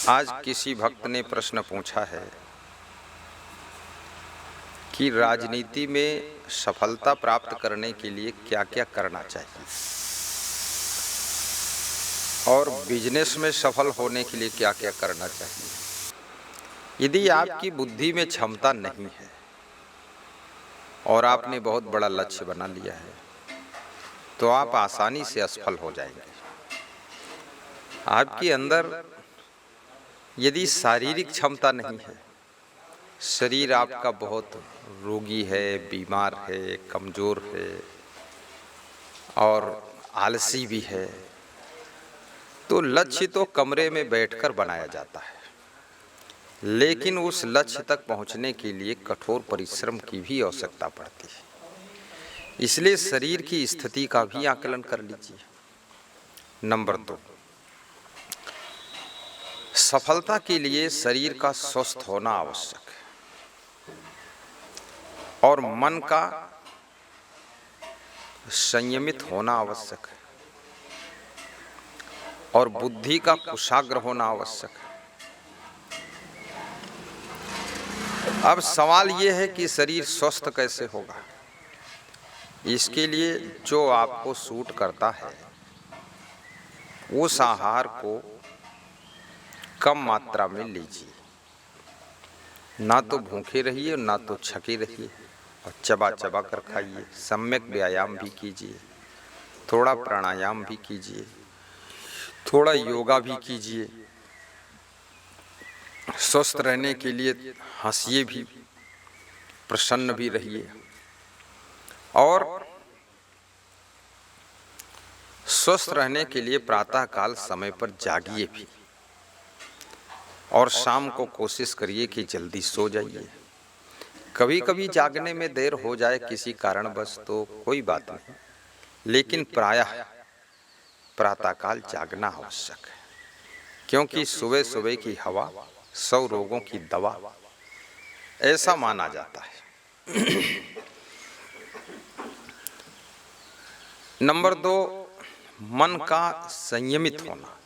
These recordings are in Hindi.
आज किसी भक्त ने प्रश्न पूछा है कि राजनीति में सफलता प्राप्त करने के लिए क्या क्या करना चाहिए और बिजनेस में सफल होने के लिए क्या क्या करना चाहिए। यदि आपकी बुद्धि में क्षमता नहीं है और आपने बहुत बड़ा लक्ष्य बना लिया है तो आप आसानी से असफल हो जाएंगे। आपके अंदर यदि शारीरिक क्षमता नहीं है, शरीर आपका बहुत रोगी है, बीमार है, कमज़ोर है और आलसी भी है, तो लक्ष्य तो कमरे में बैठकर बनाया जाता है, लेकिन उस लक्ष्य तक पहुंचने के लिए कठोर परिश्रम की भी आवश्यकता पड़ती है। इसलिए शरीर की स्थिति का भी आकलन कर लीजिए। नंबर 2, सफलता के लिए शरीर का स्वस्थ होना आवश्यक है और मन का संयमित होना आवश्यक है और बुद्धि का कुशाग्र होना आवश्यक है। अब सवाल यह है कि शरीर स्वस्थ कैसे होगा। इसके लिए जो आपको सूट करता है उस आहार को कम मात्रा में लीजिए, ना तो भूखे रहिए ना तो छके रहिए और चबा चबा कर खाइए। सम्यक व्यायाम भी कीजिए, थोड़ा प्राणायाम भी कीजिए, थोड़ा योगा भी कीजिए। स्वस्थ रहने के लिए हंसिए भी, प्रसन्न भी रहिए और स्वस्थ रहने के लिए प्रातःकाल समय पर जागिए भी और शाम को कोशिश करिए कि जल्दी सो जाइए। कभी कभी जागने में देर हो जाए किसी कारणवश तो कोई बात नहीं, लेकिन प्रायः प्रातःकाल जागना आवश्यक है, क्योंकि सुबह सुबह की हवा 100 रोगों की दवा, ऐसा माना जाता है। नंबर 2, मन का संयमित होना।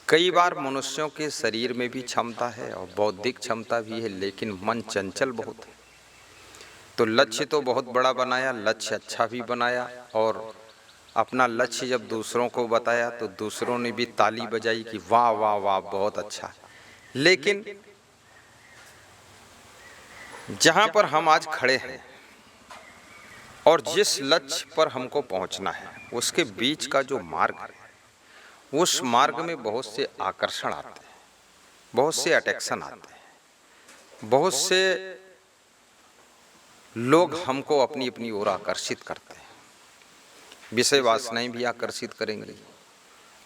कई बार मनुष्यों के शरीर में भी क्षमता है और बौद्धिक क्षमता भी है, लेकिन मन चंचल बहुत है। तो लक्ष्य तो बहुत बड़ा बनाया, लक्ष्य अच्छा भी बनाया और अपना लक्ष्य जब दूसरों को बताया तो दूसरों ने भी ताली बजाई कि वाह वाह वाह बहुत अच्छा। लेकिन जहां पर हम आज खड़े हैं और जिस लक्ष्य पर हमको पहुंचना है उसके बीच का जो मार्ग है, उस मार्ग में बहुत से आकर्षण आते हैं, बहुत से अट्रैक्शन आते हैं, बहुत से लोग हमको अपनी अपनी ओर आकर्षित करते हैं। विषय वासनाएं भी आकर्षित करेंगी,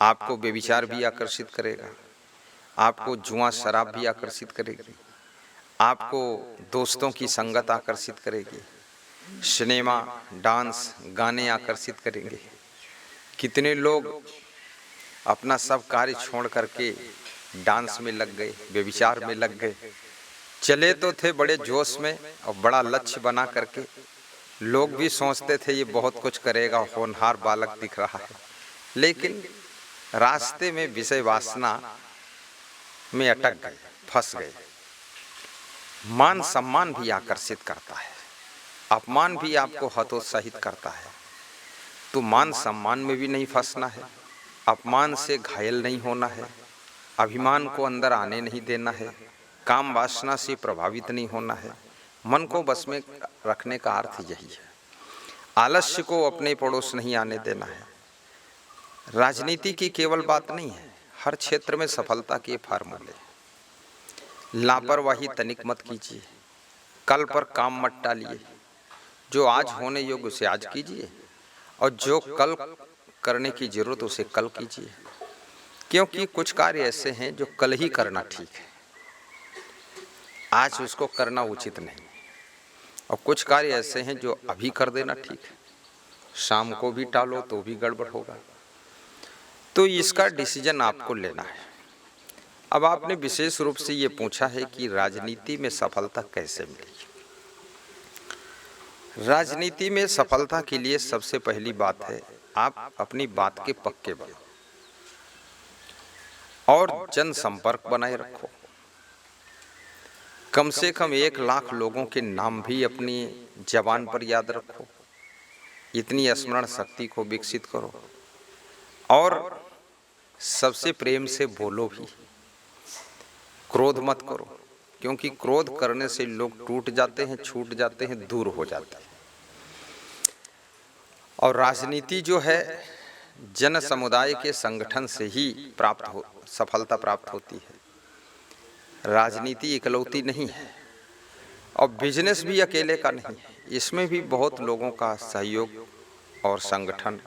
आपको व्यभिचार भी आकर्षित करेगा, आपको जुआ शराब भी आकर्षित करेगी, आपको दोस्तों की संगत आकर्षित करेगी, सिनेमा, डांस, गाने आकर्षित करेंगे। कितने लोग अपना सब कार्य छोड़ करके डांस में लग गए, व्यभिचार में लग गए। चले तो थे बड़े जोश में और बड़ा लक्ष्य बना करके, लोग भी सोचते थे ये बहुत कुछ करेगा, होनहार बालक दिख रहा है, लेकिन रास्ते में विषय वासना में अटक गए, फंस गए। मान सम्मान भी आकर्षित करता है, अपमान भी आपको हतोत्साहित करता है, तो मान सम्मान में भी नहीं फंसना है, अपमान से घायल नहीं होना है, अभिमान को अंदर आने नहीं देना है, काम वासना से प्रभावित नहीं होना है। मन को बस में रखने का अर्थ यही है। आलस्य को अपने पड़ोस नहीं आने देना है। राजनीति की केवल बात नहीं है, हर क्षेत्र में सफलता के फार्मूले। लापरवाही तनिक मत कीजिए, कल पर काम मत टालिए। जो आज होने योग्य उसे आज कीजिए और जो कल करने की जरूरत उसे कल कीजिए, क्योंकि कुछ कार्य ऐसे हैं जो कल ही करना ठीक है, आज उसको करना उचित नहीं, और कुछ कार्य ऐसे हैं जो अभी कर देना ठीक है, शाम को भी टालो तो भी गड़बड़ होगा। तो इसका डिसीजन आपको लेना है। अब आपने विशेष रूप से ये पूछा है कि राजनीति में सफलता कैसे मिलेगी। राजनीति में सफलता के लिए सबसे पहली बात है, आप अपनी बात के पक्के बनो और जनसंपर्क बनाए रखो। कम से कम 1 लाख लोगों के नाम भी अपनी जबान पर याद रखो। इतनी स्मरण शक्ति को विकसित करो और सबसे प्रेम से बोलो भी। क्रोध मत करो, क्योंकि क्रोध करने से लोग टूट जाते हैं, छूट जाते हैं, दूर हो जाते हैं। और राजनीति जो है जन समुदाय के संगठन से ही सफलता प्राप्त होती है। राजनीति इकलौती नहीं है और बिजनेस भी अकेले का नहीं है। इसमें भी बहुत लोगों का सहयोग और संगठन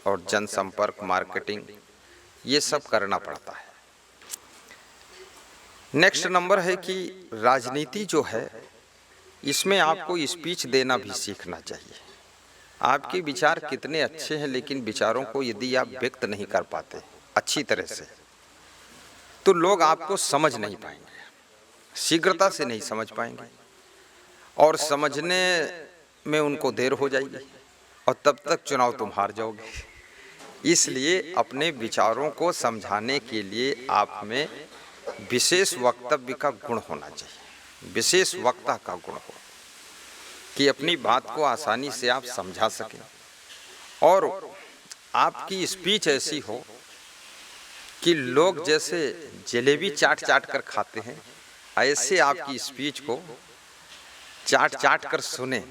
और जनसंपर्क, मार्केटिंग, ये सब करना पड़ता है। नेक्स्ट नंबर है कि राजनीति जो है इसमें आपको स्पीच देना भी सीखना चाहिए। आपके विचार कितने अच्छे हैं, लेकिन विचारों को यदि आप व्यक्त नहीं कर पाते अच्छी तरह से, तो लोग आपको समझ नहीं पाएंगे, शीघ्रता से नहीं समझ पाएंगे और समझने में उनको देर हो जाएगी और तब तक चुनाव तुम हार जाओगे। इसलिए अपने विचारों को समझाने के लिए आप में विशेष वक्तव्य का गुण होना चाहिए, विशेष वक्ता का गुण हो कि अपनी बात को आसानी से आप समझा सकें और आपकी स्पीच ऐसी हो कि लोग जैसे जलेबी चाट चाट कर खाते हैं, ऐसे आपकी स्पीच को चाट चाट कर सुने।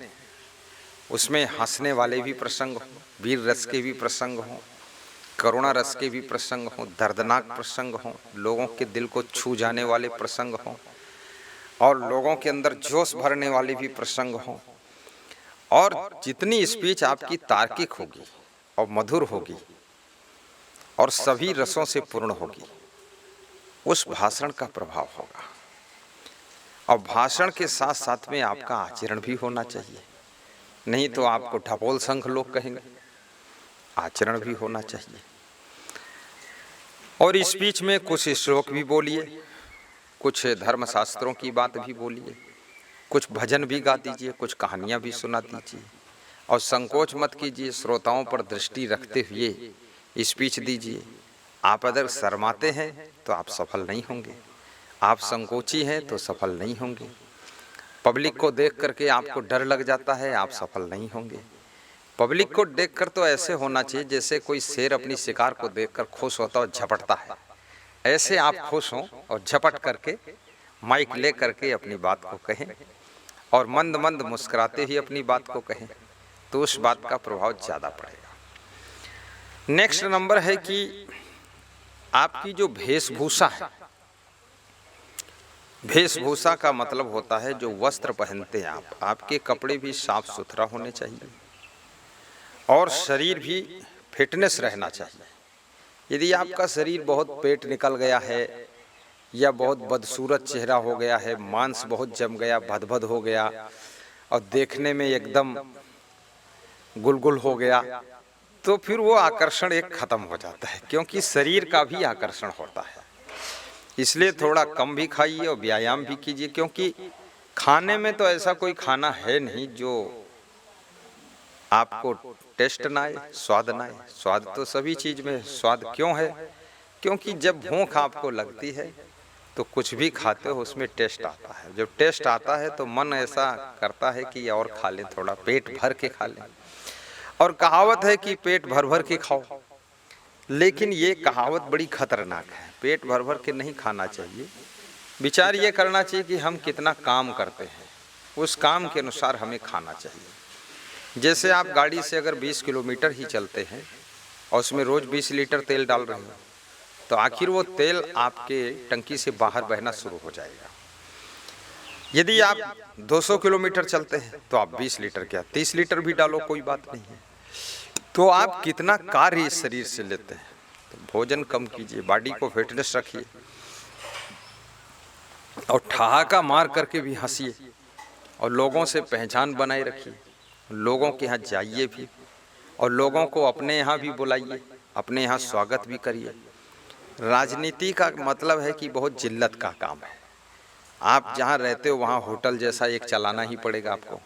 उसमें हंसने वाले भी प्रसंग हों, वीर रस के भी प्रसंग हों, करुणा रस के भी प्रसंग हों, दर्दनाक प्रसंग हों, लोगों के दिल को छू जाने वाले प्रसंग हों और लोगों के अंदर जोश भरने वाले भी प्रसंग हों। और जितनी स्पीच आपकी तार्किक होगी और मधुर होगी और सभी रसों से पूर्ण होगी, उस भाषण का प्रभाव होगा। और भाषण के साथ साथ में आपका आचरण भी होना चाहिए, नहीं तो आपको ढपोल संघ लोग कहेंगे। आचरण भी होना चाहिए और स्पीच में कुछ श्लोक भी बोलिए, कुछ धर्मशास्त्रों की बात भी बोलिए, कुछ भजन भी गा दीजिए, कुछ कहानियां भी सुना दीजिए और संकोच मत कीजिए। श्रोताओं पर दृष्टि रखते हुए स्पीच दीजिए। आप अगर शर्माते हैं तो आप सफल नहीं होंगे, आप संकोची हैं तो सफल नहीं होंगे, पब्लिक को देख करके आपको डर लग जाता है, आप सफल नहीं होंगे। पब्लिक को देखकर तो ऐसे होना चाहिए जैसे कोई शेर अपनी शिकार को देखकर खुश होता और झपटता है, ऐसे आप खुश हों और झपट करके माइक ले करके अपनी बात को कहें और मंद मंद मुस्कुराते ही अपनी बात को कहें, तो उस बात का प्रभाव ज़्यादा पड़ेगा। नेक्स्ट नंबर है कि आपकी जो वेशभूषा है, वेशभूषा का मतलब होता है जो वस्त्र पहनते हैं आप, आपके कपड़े भी साफ सुथरा होने चाहिए और शरीर भी फिटनेस रहना चाहिए। यदि आपका शरीर बहुत पेट निकल गया है या बहुत बदसूरत चेहरा हो गया है, मांस बहुत जम गया, भदभद हो गया और देखने में एकदम गुलगुल हो गया, तो फिर वो आकर्षण एक खत्म हो जाता है, क्योंकि शरीर का भी आकर्षण होता है। इसलिए थोड़ा कम भी खाइए और व्यायाम भी कीजिए, क्योंकि खाने में तो ऐसा कोई खाना है नहीं जो आपको टेस्ट ना आए, स्वाद ना आए। स्वाद तो सभी चीज में, स्वाद क्यों है? क्योंकि जब भूख आपको लगती है तो कुछ भी खाते हो उसमें टेस्ट आता है। जब टेस्ट आता है तो मन ऐसा करता है कि और खा लें, थोड़ा पेट भर के खा लें। और कहावत है कि पेट भर भर के खाओ, लेकिन ये कहावत बड़ी खतरनाक है। पेट भर भर के नहीं खाना चाहिए। विचार ये करना चाहिए कि हम कितना काम करते हैं, उस काम के अनुसार हमें खाना चाहिए। जैसे आप गाड़ी से अगर 20 किलोमीटर ही चलते हैं और उसमें रोज 20 लीटर तेल डाल रहे हो, तो आखिर वो तेल आपके टंकी से बाहर बहना शुरू हो जाएगा। यदि आप 200 किलोमीटर चलते हैं तो आप 20 लीटर क्या 30 लीटर भी डालो, कोई बात नहीं है। तो आप कितना कार्य इस शरीर से लेते हैं। तो भोजन कम कीजिए, बॉडी को फिटनेस रखिए और ठहाका मार करके भी हंसिए और लोगों से पहचान बनाए रखिए। लोगों के यहाँ जाइए भी और लोगों को अपने यहाँ भी बुलाइए, अपने यहाँ स्वागत भी करिए। राजनीति का मतलब है कि बहुत जिल्लत का काम है। आप जहाँ रहते हो वहाँ होटल जैसा एक चलाना ही पड़ेगा आपको।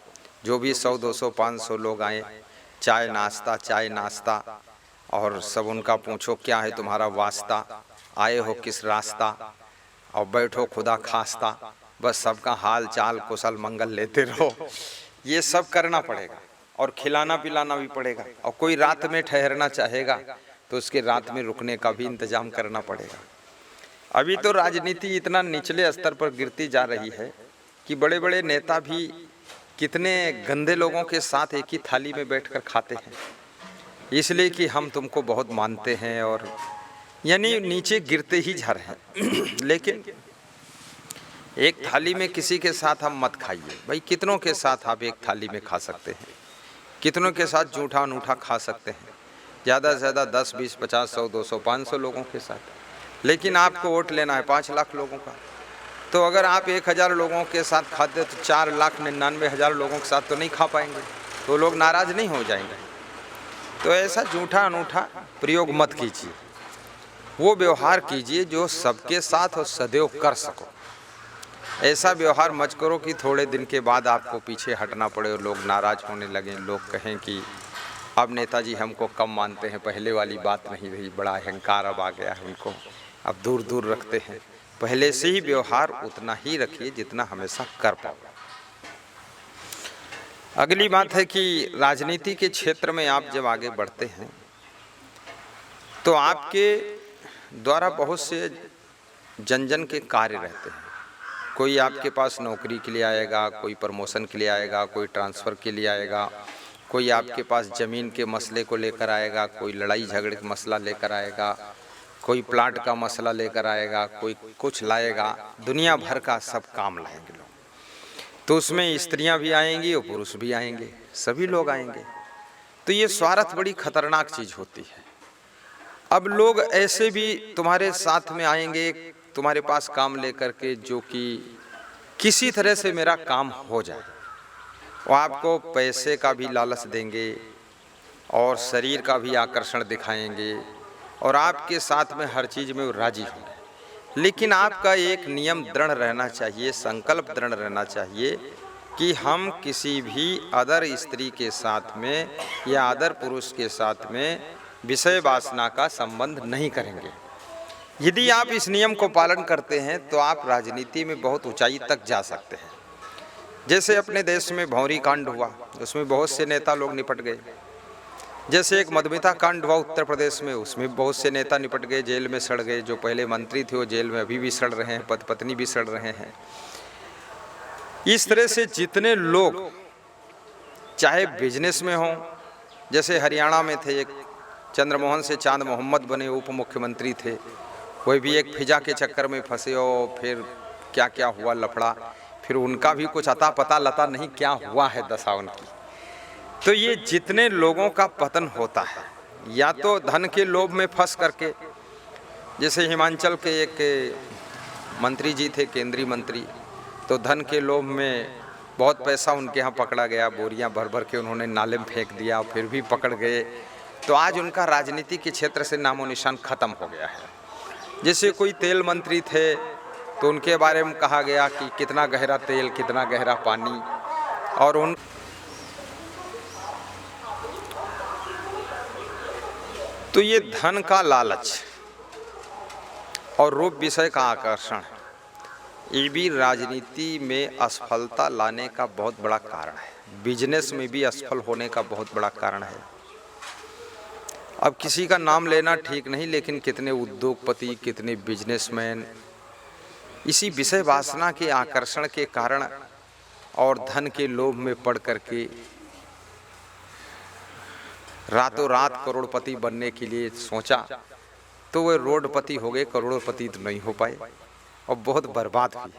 जो भी 100, 200, 500 लोग आए, चाय नाश्ता और सब उनका पूछो क्या है तुम्हारा वास्ता, आए हो किस रास्ता, और बैठो खुदा खास्ता, बस सबका हाल चाल कुशल मंगल लेते रहो। ये सब करना पड़ेगा और खिलाना पिलाना भी पड़ेगा। और कोई रात में ठहरना चाहेगा तो उसके रात में रुकने का भी इंतजाम करना पड़ेगा। अभी तो राजनीति इतना निचले स्तर पर गिरती जा रही है कि बड़े बड़े नेता भी कितने गंदे लोगों के साथ एक ही थाली में बैठकर खाते हैं, इसलिए कि हम तुमको बहुत मानते हैं, और यानी नीचे गिरते ही जा रहे हैं। लेकिन एक थाली में किसी के साथ हम मत खाइए भाई। कितनों के साथ आप एक थाली में खा सकते हैं, कितनों के साथ जूठा अनूठा खा सकते हैं, ज़्यादा से ज़्यादा 10, 20, 50, 100, 200, 500 लोगों के साथ। लेकिन आपको वोट लेना है 5 लाख लोगों का, तो अगर आप 1000 लोगों के साथ खाते तो 4,99,000 लोगों के साथ तो नहीं खा पाएंगे, तो लोग नाराज़ नहीं हो जाएंगे। तो ऐसा जूठा अनूठा प्रयोग मत कीजिए, वो व्यवहार कीजिए जो सबके साथ और सदैव कर सको। ऐसा व्यवहार मत करो कि थोड़े दिन के बाद आपको पीछे हटना पड़े और लोग नाराज़ होने लगें, लोग कहें कि अब नेताजी हमको कम मानते हैं, पहले वाली बात नहीं रही, बड़ा अहंकार अब आ गया है उनको, अब दूर दूर रखते हैं। पहले से ही व्यवहार उतना ही रखिए जितना हमेशा कर पाओ। अगली बात है कि राजनीति के क्षेत्र में आप जब आगे बढ़ते हैं तो आपके द्वारा बहुत से जन जन के कार्य रहते हैं। कोई आपके पास नौकरी के लिए आएगा, कोई प्रमोशन के लिए आएगा, कोई ट्रांसफ़र के लिए आएगा, कोई आपके पास ज़मीन के मसले को लेकर आएगा, कोई लड़ाई झगड़े का मसला लेकर आएगा, कोई प्लाट का मसला लेकर आएगा, कोई कुछ लाएगा, दुनिया भर का सब काम लाएंगे लोग। तो उसमें स्त्रियां भी आएंगी और पुरुष भी आएंगे, सभी लोग आएंगे। तो ये स्वार्थ बड़ी खतरनाक चीज़ होती है। अब लोग ऐसे भी तुम्हारे साथ में आएंगे तुम्हारे पास काम लेकर के, जो कि किसी तरह से मेरा काम हो जाए, वो आपको पैसे का भी लालच देंगे और शरीर का भी आकर्षण दिखाएंगे और आपके साथ में हर चीज़ में वो राजी होंगे। लेकिन आपका एक नियम दृढ़ रहना चाहिए, संकल्प दृढ़ रहना चाहिए कि हम किसी भी अदर स्त्री के साथ में या अदर पुरुष के साथ में विषय वासना का संबंध नहीं करेंगे। यदि आप इस नियम को पालन करते हैं तो आप राजनीति में बहुत ऊंचाई तक जा सकते हैं। जैसे अपने देश में भौरी कांड हुआ, उसमें बहुत से नेता लोग निपट गए। जैसे एक मधुमिता कांड हुआ उत्तर प्रदेश में, उसमें बहुत से नेता निपट गए, जेल में सड़ गए। जो पहले मंत्री थे वो जेल में अभी भी सड़ रहे हैं, पति पत्नी भी सड़ रहे हैं। इस तरह से जितने लोग चाहे बिजनेस में हों, जैसे हरियाणा में थे एक चंद्रमोहन से चांद मोहम्मद बने, उप मुख्यमंत्री थे, वही भी एक फिजा के चक्कर में फंसे और फिर क्या क्या हुआ लफड़ा, फिर उनका भी कुछ अता पता लता नहीं क्या हुआ है दशा उनकी। तो ये जितने लोगों का पतन होता है या तो धन के लोभ में फंस करके, जैसे हिमाचल के एक मंत्री जी थे, केंद्रीय मंत्री, तो धन के लोभ में बहुत पैसा उनके यहाँ पकड़ा गया, बोरियां भर भर के उन्होंने नाले में फेंक दिया, फिर भी पकड़ गए। तो आज उनका राजनीति के क्षेत्र से नामो निशान खत्म हो गया है। जैसे कोई तेल मंत्री थे तो उनके बारे में कहा गया कि कितना गहरा तेल कितना गहरा पानी, और उन तो ये धन का लालच और रूप विषय का आकर्षण, ये भी राजनीति में असफलता लाने का बहुत बड़ा कारण है। बिजनेस में भी असफल होने का बहुत बड़ा कारण है। अब किसी का नाम लेना ठीक नहीं, लेकिन कितने उद्योगपति, कितने बिजनेसमैन इसी विषय वासना के आकर्षण के कारण और धन के लोभ में पड़ करके रातों रात करोड़पति बनने के लिए सोचा तो वे रोडपति हो गए, करोड़पति तो नहीं हो पाए और बहुत बर्बाद हुए।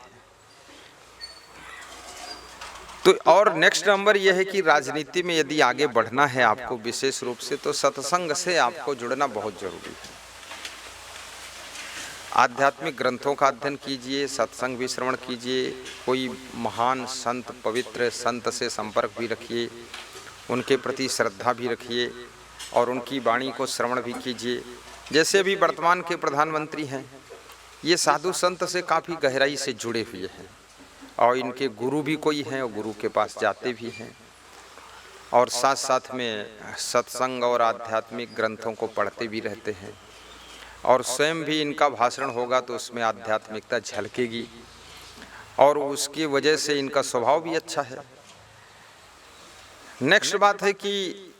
तो और नेक्स्ट नंबर यह है कि राजनीति में यदि आगे बढ़ना है आपको विशेष रूप से, तो सत्संग से आपको जुड़ना बहुत जरूरी है। आध्यात्मिक ग्रंथों का अध्ययन कीजिए, सत्संग भी श्रवण कीजिए, कोई महान संत पवित्र संत से संपर्क भी रखिए, उनके प्रति श्रद्धा भी रखिए और उनकी वाणी को श्रवण भी कीजिए। जैसे अभी वर्तमान के प्रधानमंत्री हैं, ये साधु संत से काफ़ी गहराई से जुड़े हुए हैं और इनके गुरु भी कोई हैं और गुरु के पास जाते भी हैं और साथ साथ में सत्संग और आध्यात्मिक ग्रंथों को पढ़ते भी रहते हैं। और स्वयं भी इनका भाषण होगा तो उसमें आध्यात्मिकता झलकेगी और उसकी वजह से इनका स्वभाव भी अच्छा है। नेक्स्ट बात है कि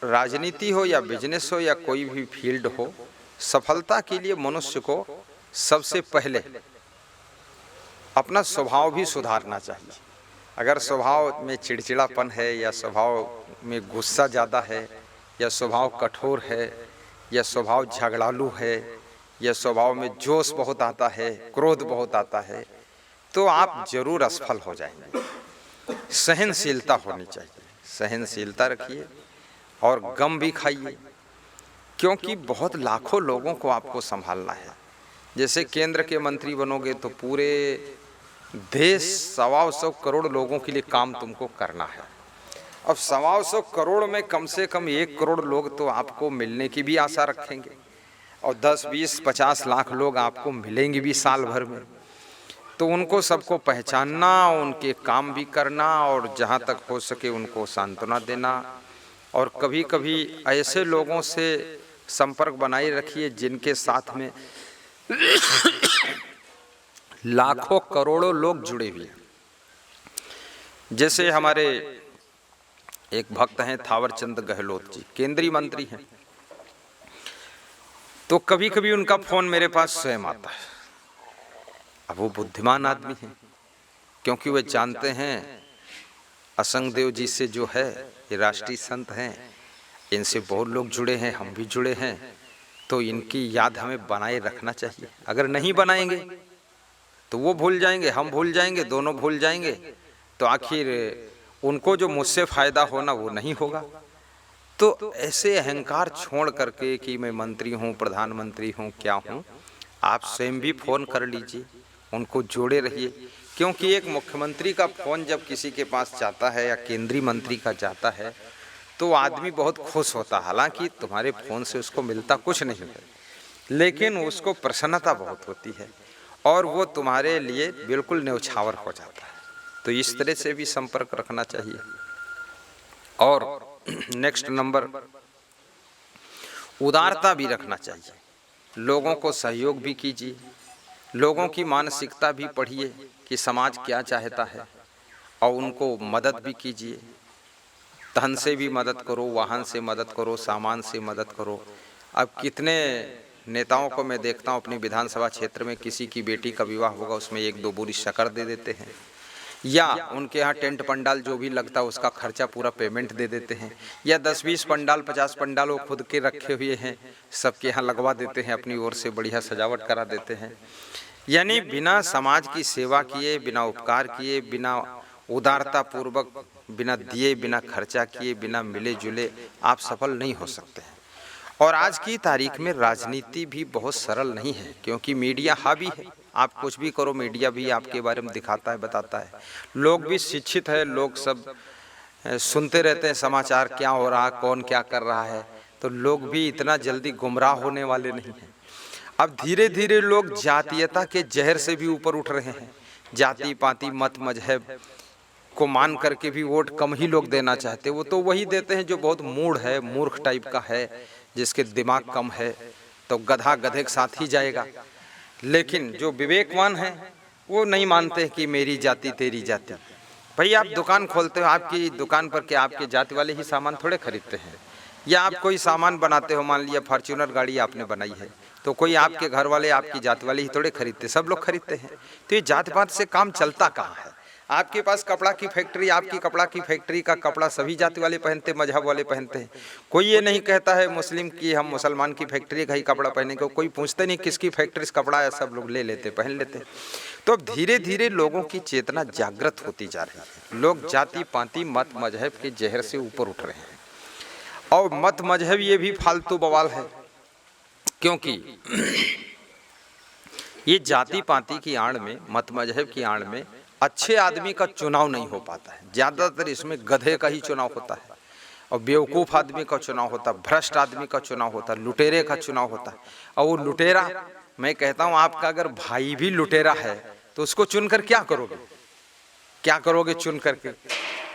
राजनीति हो या बिजनेस हो या कोई भी फील्ड हो, सफलता के लिए मनुष्य को सबसे पहले अपना स्वभाव भी सुधारना चाहिए। अगर स्वभाव में चिड़चिड़ापन है या स्वभाव में गुस्सा ज़्यादा है या स्वभाव कठोर है या स्वभाव झगड़ालू है या स्वभाव में जोश बहुत आता है, क्रोध बहुत आता है, तो आप जरूर असफल हो जाएंगे। सहनशीलता होनी चाहिए, सहनशीलता रखिए और गम भी खाइए, क्योंकि बहुत लाखों लोगों को आपको संभालना है। जैसे केंद्र के मंत्री बनोगे तो पूरे देश 125 करोड़ लोगों के लिए काम तुमको करना है। अब 125 करोड़ में कम से कम 1 करोड़ लोग तो आपको मिलने की भी आशा रखेंगे और 10, 20, 50 लाख लोग आपको मिलेंगे भी साल भर में। तो उनको सबको पहचानना, उनके काम भी करना और जहाँ तक हो सके उनको सांत्वना देना। और कभी कभी ऐसे लोगों से संपर्क बनाए रखिए जिनके साथ में लाखों करोड़ों लोग जुड़े हुए हैं। जैसे हमारे एक भक्त हैं थावरचंद गहलोत जी, केंद्रीय मंत्री हैं, तो कभी कभी उनका फोन मेरे पास स्वयं आता है। अब वो बुद्धिमान आदमी हैं, क्योंकि वे जानते हैं असंग देव जी से जो है ये राष्ट्रीय संत हैं, इनसे बहुत लोग जुड़े हैं, हम भी जुड़े हैं, तो इनकी याद हमें बनाए रखना चाहिए। अगर नहीं बनाएंगे तो वो भूल जाएंगे, हम भूल जाएंगे, दोनों भूल जाएंगे, तो आखिर उनको जो मुझसे फायदा होना वो नहीं होगा। तो ऐसे अहंकार छोड़ करके कि मैं मंत्री हूँ, प्रधानमंत्री हूँ, क्या हूँ, आप स्वयं भी फोन कर लीजिए, उनको जोड़े रहिए। क्योंकि एक मुख्यमंत्री का फोन जब किसी के पास जाता है या केंद्रीय मंत्री का जाता है तो आदमी बहुत खुश होता है। हालांकि तुम्हारे फोन से उसको मिलता कुछ नहीं है, लेकिन उसको प्रसन्नता बहुत होती है और वो तुम्हारे लिए बिल्कुल न्यौछावर हो जाता है। तो इस तरह से भी संपर्क रखना चाहिए। और नेक्स्ट नंबर, उदारता भी रखना चाहिए। लोगों को सहयोग भी कीजिए, लोगों की मानसिकता भी पढ़िए कि समाज क्या चाहता है और उनको मदद भी कीजिए। धन से भी मदद करो, वाहन से मदद करो, सामान से मदद करो। अब कितने नेताओं को मैं देखता हूँ अपनी विधानसभा क्षेत्र में, किसी की बेटी का विवाह होगा उसमें 1-2 बोरी शक्कर दे देते हैं, या उनके यहाँ टेंट पंडाल जो भी लगता है उसका खर्चा पूरा पेमेंट दे देते हैं, या 10-20 पंडाल 50 पंडाल वो खुद के रखे हुए हैं सबके यहाँ लगवा देते हैं, अपनी ओर से बढ़िया सजावट करा देते हैं। यानी बिना समाज की सेवा किए, बिना उपकार किए, बिना उदारता पूर्वक, बिना दिए, बिना खर्चा किए, बिना मिले जुले आप सफल नहीं हो सकते हैं। और आज की तारीख में राजनीति भी बहुत सरल नहीं है, क्योंकि मीडिया हावी है। आप कुछ भी करो, मीडिया भी आपके बारे में दिखाता है, बताता है। लोग भी शिक्षित है, लोग सब सुनते रहते हैं समाचार, क्या हो रहा, कौन क्या कर रहा है, तो लोग भी इतना जल्दी गुमराह होने वाले नहीं हैं। अब धीरे धीरे लोग जातीयता के जहर से भी ऊपर उठ रहे हैं। जाति पाति मत मजहब को मान करके भी वोट कम ही लोग देना चाहते, वो तो वही देते हैं जो बहुत मूढ़ है, मूर्ख टाइप का है, जिसके दिमाग कम है, तो गधा गधे के साथ ही जाएगा। लेकिन जो विवेकवान है वो नहीं मानते कि मेरी जाति तेरी जाति। भाई आप दुकान खोलते हो, आपकी दुकान पर क्या आपके जाति वाले ही सामान थोड़े खरीदते हैं? या आप कोई सामान बनाते हो, मान लिया फॉर्च्यूनर गाड़ी आपने बनाई है, तो कोई आपके घर वाले आपकी जाति वाले ही थोड़े खरीदते, सब लोग खरीदते हैं। तो ये जात पात से काम चलता कहाँ है? आपके पास कपड़ा की फैक्ट्री, आपकी कपड़ा की फैक्ट्री का कपड़ा सभी जाति वाले पहनते, मजहब वाले पहनते हैं। कोई ये नहीं कहता है मुस्लिम की हम मुसलमान की फैक्ट्री का ही कपड़ा पहने को, कोई पूछते नहीं किसकी फैक्ट्री से कपड़ा है, सब लोग ले लेते, पहन लेते। तो अब धीरे धीरे लोगों की चेतना जागृत होती जा रही है। लोग जाति पाति मत मजहब के जहर से ऊपर उठ रहे हैं। और मत मजहब ये भी फालतू बवाल है, क्योंकि ये जाति पाति की आड़ में, मत मजहब की आड़ में अच्छे आदमी का चुनाव नहीं हो पाता है। ज़्यादातर इसमें गधे का ही चुनाव होता है और बेवकूफ़ आदमी का चुनाव होता है, भ्रष्ट आदमी का चुनाव होता है, लुटेरे का चुनाव होता है। और वो लुटेरा, मैं कहता हूँ आपका अगर भाई भी लुटेरा है तो उसको चुनकर क्या करोगे? क्या करोगे चुन करके?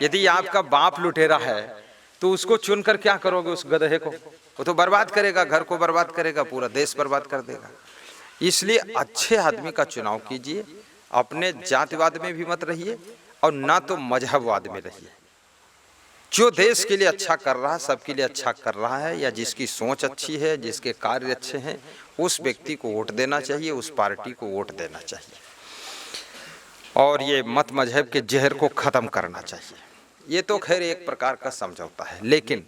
यदि आपका बाप लुटेरा है तो उसको चुनकर क्या करोगे उस गधे को? वो तो बर्बाद करेगा, घर को बर्बाद करेगा, पूरा देश बर्बाद कर देगा। इसलिए अच्छे आदमी का चुनाव कीजिए, अपने जातिवाद में भी मत रहिए और ना तो मजहबवाद में रहिए। जो देश के लिए अच्छा कर रहा है, सबके लिए अच्छा कर रहा है, या जिसकी सोच अच्छी है, जिसके कार्य अच्छे हैं, उस व्यक्ति को वोट देना चाहिए, उस पार्टी को वोट देना चाहिए और ये मत मजहब के जहर को खत्म करना चाहिए। ये तो खैर एक प्रकार का समझौता है, लेकिन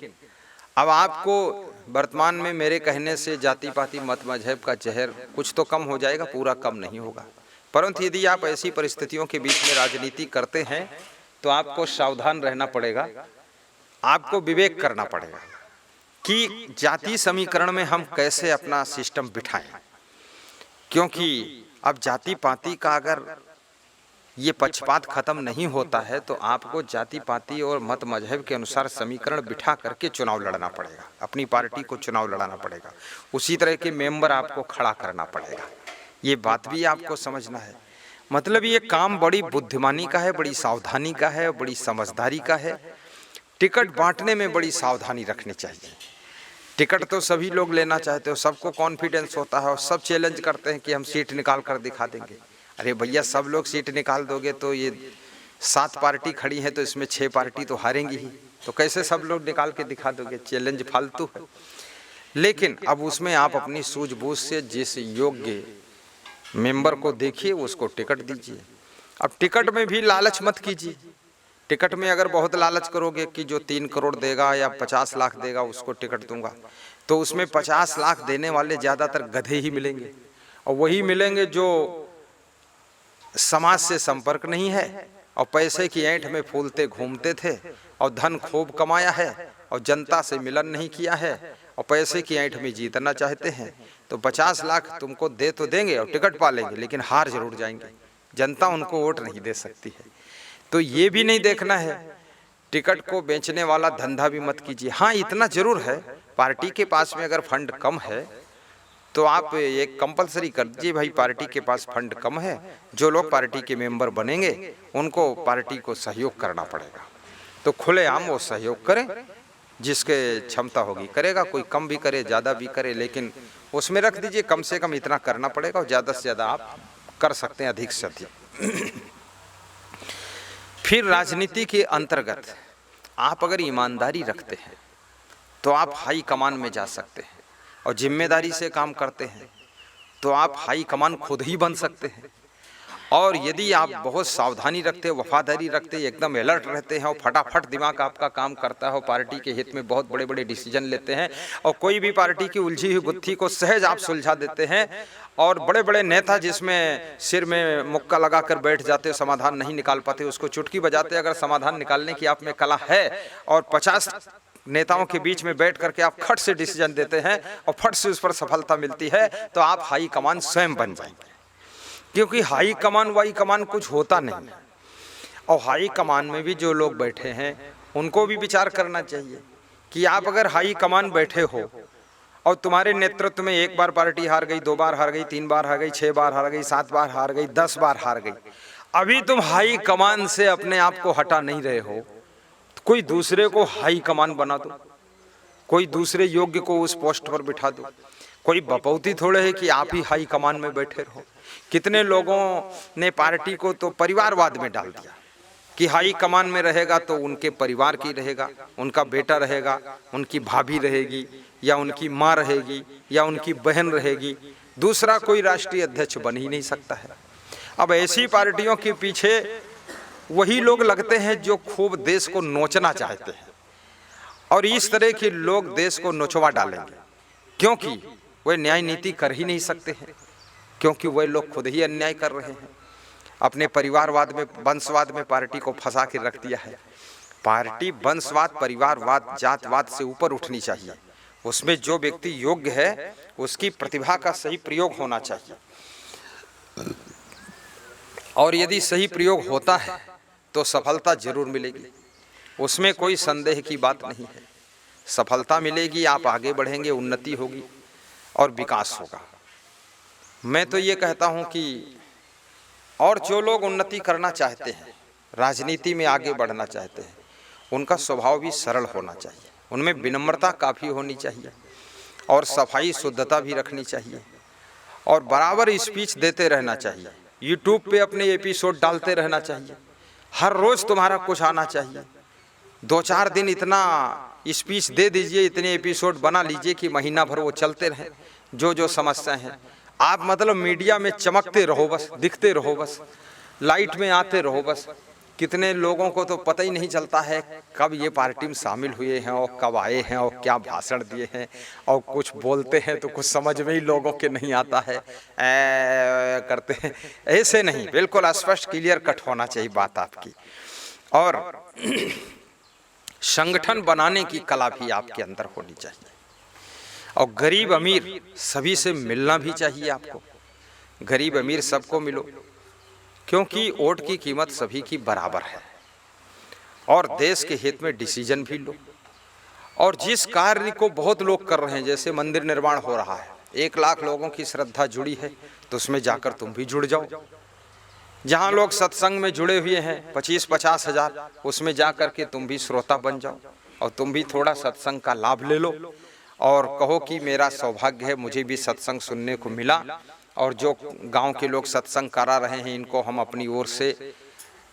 अब आपको वर्तमान में मेरे कहने से जाति पाति मत मजहब का जहर कुछ तो कम हो जाएगा, पूरा कम नहीं होगा। परंतु यदि आप ऐसी परिस्थितियों के बीच में राजनीति करते हैं तो आपको सावधान रहना पड़ेगा, आपको विवेक करना पड़ेगा कि जाति समीकरण में हम कैसे अपना सिस्टम बिठाएं। क्योंकि अब जाति पाति का अगर ये पक्षपात खत्म नहीं होता है तो आपको जाति पाति और मत मजहब के अनुसार समीकरण बिठा करके चुनाव लड़ना पड़ेगा, अपनी पार्टी को चुनाव लड़ाना पड़ेगा, उसी तरह के मेंबर आपको खड़ा करना पड़ेगा। ये बात भी आपको समझना है। मतलब ये काम बड़ी बुद्धिमानी का है, बड़ी सावधानी का है, बड़ी समझदारी का है। टिकट बांटने में बड़ी सावधानी रखनी चाहिए। टिकट तो सभी लोग लेना चाहते हो, सबको कॉन्फिडेंस होता है और सब चैलेंज करते हैं कि हम सीट निकाल कर दिखा देंगे। अरे भैया, सब लोग सीट निकाल दोगे तो ये 7 पार्टी खड़ी है तो इसमें 6 पार्टी तो हारेंगी ही, तो कैसे सब लोग निकाल के दिखा दोगे? चैलेंज फालतू है। लेकिन अब उसमें आप अपनी सूझबूझ से जिस योग्य मेंबर को देखिए उसको टिकट दीजिए। अब टिकट में भी लालच मत कीजिए। टिकट में अगर बहुत लालच करोगे कि जो 3 करोड़ देगा या 50 लाख देगा उसको टिकट दूंगा, तो उसमें 50 लाख देने वाले ज़्यादातर गधे ही मिलेंगे और वही मिलेंगे जो समाज से संपर्क नहीं है और पैसे की ऐंठ में फूलते घूमते थे और धन खूब कमाया है और जनता से मिलन नहीं किया है और पैसे की ऐंठ में जीतना चाहते हैं। तो 50 लाख तुमको दे तो देंगे और टिकट पा लेंगे, लेकिन हार जरूर जाएंगे। जनता उनको वोट नहीं दे सकती है। तो ये भी नहीं देखना है, टिकट को बेचने वाला धंधा भी मत कीजिए। हाँ, इतना जरूर है, पार्टी के पास में अगर फंड कम है तो आप एक कंपलसरी कर दीजिए, भाई पार्टी के पास फंड कम है, जो लोग पार्टी के मेंबर बनेंगे उनको पार्टी को सहयोग करना पड़ेगा। तो खुलेआम वो सहयोग करें, जिसके क्षमता होगी करेगा, कोई कम भी करे ज़्यादा भी करे, लेकिन उसमें रख दीजिए कम से कम इतना करना पड़ेगा और ज़्यादा से ज़्यादा आप कर सकते हैं, अधिक से अधिक। फिर राजनीति के अंतर्गत आप अगर ईमानदारी रखते हैं तो आप हाई कमान में जा सकते हैं और जिम्मेदारी से काम करते हैं तो आप हाई कमान खुद ही बन सकते हैं। और यदि आप बहुत सावधानी रखते, वफादारी रखते, एकदम अलर्ट रहते हैं और फटाफट दिमाग आपका काम करता है, पार्टी के हित में बहुत बड़े बड़े डिसीजन लेते हैं और कोई भी पार्टी की उलझी हुई गुत्थी को सहज आप सुलझा देते हैं, और बड़े बड़े नेता जिसमें सिर में मुक्का लगाकर बैठ जाते, समाधान नहीं निकाल पाते, उसको चुटकी बजाते अगर समाधान निकालने की आप में कला है और 50 नेताओं के बीच में बैठ करके आप खट से डिसीजन देते हैं और फट से उस पर सफलता मिलती है, तो आप हाई कमान स्वयं बन जाएंगे। क्योंकि हाई कमान वाई कमान कुछ होता नहीं, और हाई कमान में भी जो लोग बैठे हैं उनको भी विचार करना चाहिए कि आप अगर हाई कमान बैठे हो और तुम्हारे नेतृत्व में 1 बार पार्टी हार गई, 2 बार हार गई, 3 बार हार गई, 6 बार हार गई, 7 बार हार गई, 10 बार हार गई, अभी तुम हाई कमान से अपने आप को हटा नहीं रहे हो, तो कोई दूसरे को हाई कमान बना दो, कोई दूसरे योग्य को उस पोस्ट पर बिठा दो। कोई बपौती थोड़े है कि आप ही हाई कमान में बैठे रहो। कितने लोगों ने पार्टी को तो परिवारवाद में डाल दिया कि हाई कमान में रहेगा तो उनके परिवार की रहेगा, उनका बेटा रहेगा, उनकी भाभी रहेगी या उनकी माँ रहेगी या उनकी बहन रहेगी, दूसरा कोई राष्ट्रीय अध्यक्ष बन ही नहीं सकता है। अब ऐसी पार्टियों के पीछे वही लोग लगते हैं जो खूब देश को नोचना चाहते हैं, और इस तरह के लोग देश को नोचवा डालेंगे, क्योंकि वे न्याय नीति कर ही नहीं सकते हैं, क्योंकि वे लोग खुद ही अन्याय कर रहे हैं। अपने परिवारवाद में, वंशवाद में पार्टी को फंसा के रख दिया है। पार्टी वंशवाद, परिवारवाद, जातवाद से ऊपर उठनी चाहिए। उसमें जो व्यक्ति योग्य है उसकी प्रतिभा का सही प्रयोग होना चाहिए, और यदि सही प्रयोग होता है तो सफलता जरूर मिलेगी, उसमें कोई संदेह की बात नहीं है। सफलता मिलेगी, आप आगे बढ़ेंगे, उन्नति होगी और विकास होगा। मैं तो ये कहता हूँ कि और जो लोग उन्नति करना चाहते हैं, राजनीति में आगे बढ़ना चाहते हैं, उनका स्वभाव भी सरल होना चाहिए, उनमें विनम्रता काफ़ी होनी चाहिए। और सफाई शुद्धता भी रखनी चाहिए और बराबर स्पीच देते रहना चाहिए। यूट्यूब पे अपने एपिसोड डालते रहना चाहिए, हर रोज तुम्हारा कुछ आना चाहिए। 2-4 दिन इतना स्पीच दे दीजिए, इतने एपिसोड बना लीजिए कि महीना भर वो चलते रहें। जो समस्याएं हैं आप मतलब मीडिया में चमकते रहो, बस दिखते रहो, बस लाइट में आते रहो। बस कितने लोगों को तो पता ही नहीं चलता है कब ये पार्टी में शामिल हुए हैं और कब आए हैं और क्या भाषण दिए हैं, और कुछ बोलते हैं तो कुछ समझ में ही लोगों के नहीं आता है, करते हैं। ऐसे नहीं, बिल्कुल स्पष्ट क्लियर कट होना चाहिए बात आपकी। और संगठन बनाने की कला भी आपके अंदर होनी चाहिए और गरीब अमीर सभी से मिलना भी चाहिए आपको। गरीब अमीर सबको मिलो, क्योंकि वोट की कीमत सभी की बराबर है और देश के हित में डिसीजन भी लो। और जिस कार्य को बहुत लोग कर रहे हैं, जैसे मंदिर निर्माण हो रहा है, 1 लाख लोगों की श्रद्धा जुड़ी है, तो उसमें जाकर तुम भी जुड़ जाओ। जहां लोग सत्संग में जुड़े हुए हैं 25-50 हजार, उसमें जाकर के तुम भी श्रोता बन जाओ और तुम भी थोड़ा सत्संग का लाभ ले लो और कहो कि मेरा सौभाग्य है, मुझे भी सत्संग सुनने को मिला और जो गांव के लोग सत्संग करा रहे हैं इनको हम अपनी ओर से